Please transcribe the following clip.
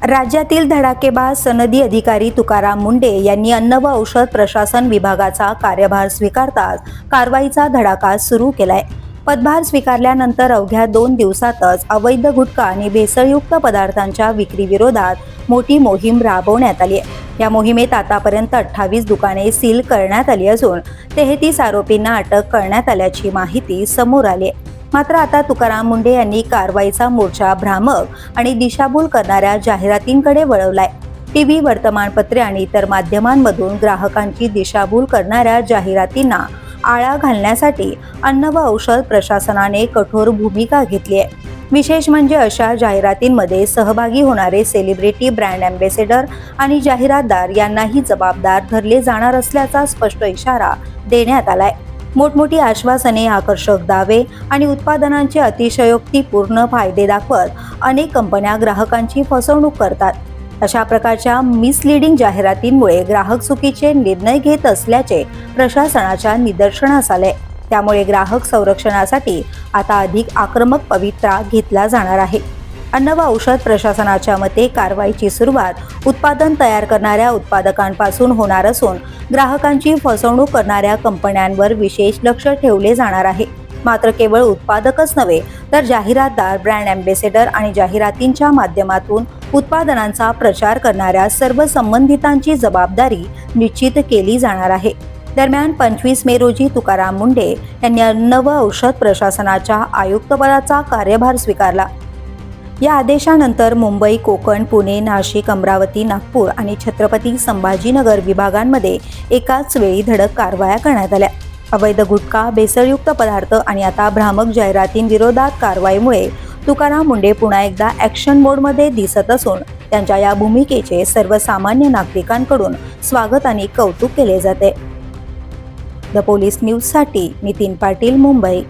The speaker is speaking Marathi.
राज्यातील धडाकेबाज सनदी अधिकारी तुकाराम मुंढे यांनी अन्न व औषध प्रशासन विभागाचा कार्यभार स्वीकारताच कारवाईचा धडाका सुरू केलाय। पदभार स्वीकारल्यानंतर अवघ्या 2 दिवसातच अवैध गुटखा आणि भेसळयुक्त पदार्थांच्या विक्रीविरोधात मोठी मोहीम राबवण्यात आली आहे। या मोहिमेत आतापर्यंत 28 दुकाने सील करण्यात आली असून 33 आरोपींना अटक करण्यात आल्याची माहिती समोर आली आहे। मात्र आता तुकाराम मुंढे यांनी कारवाईचा मोर्चा भ्रामक आणि दिशाभूल करणाऱ्या जाहिरातींकडे वळवलाय। टीव्ही, वर्तमानपत्रे आणि इतर माध्यमांमधून ग्राहकांची दिशाभूल करणाऱ्या जाहिरातींना आळा घालण्यासाठी अन्न व औषध प्रशासनाने कठोर भूमिका घेतली आहे। विशेष म्हणजे अशा जाहिरातींमध्ये सहभागी होणारे सेलिब्रिटी, ब्रँड अँबॅसेडर आणि जाहिरातदार यांनाही जबाबदार धरले जाणार असल्याचा स्पष्ट इशारा देण्यात आलाय। मोठमोठी आश्वासने, आकर्षक दावे आणि उत्पादनांचे अतिशयोक्तीपूर्ण फायदे दाखवत अनेक कंपन्या ग्राहकांची फसवणूक करतात। अशा प्रकारच्या मिसलीडिंग जाहिरातींमुळे ग्राहक चुकीचे निर्णय घेत असल्याचे प्रशासनाच्या निदर्शनास आले। त्यामुळे ग्राहक संरक्षणासाठी आता अधिक आक्रमक पवित्रा घेतला जाणार आहे। अन्न व औषध प्रशासनाच्या मते कारवाईची सुरुवात उत्पादन तयार करणाऱ्या उत्पादकांपासून होणार असून ग्राहकांची फसवणूक करणाऱ्या कंपन्यांवर विशेष लक्ष ठेवले जाणार आहे। मात्र केवळ उत्पादकच नव्हे तर जाहिरातदार, ब्रँड अँबॅसेडर आणि जाहिरातींच्या माध्यमातून उत्पादनांचा प्रचार करणाऱ्या सर्व संबंधितांची जबाबदारी निश्चित केली जाणार आहे। दरम्यान 25 मे रोजी तुकाराम मुंढे यांनी अन्न व औषध प्रशासनाच्या आयुक्तपदाचा कार्यभार स्वीकारला। या आदेशानंतर मुंबई, कोकण, पुणे, नाशिक, अमरावती, नागपूर आणि छत्रपती संभाजीनगर विभागांमध्ये एकाच वेळी धडक कारवाया करण्यात आल्या। अवैध गुटखा, भेसळयुक्त पदार्थ आणि आता भ्रामक जाहिरातींविरोधात कारवाईमुळे तुकाराम मुंढे पुन्हा एकदा ॲक्शन मोडमध्ये दिसत असून त्यांच्या या भूमिकेचे सर्वसामान्य नागरिकांकडून स्वागत आणि कौतुक केले जाते। द पोलीस न्यूजसाठी नितीन पाटील, मुंबई।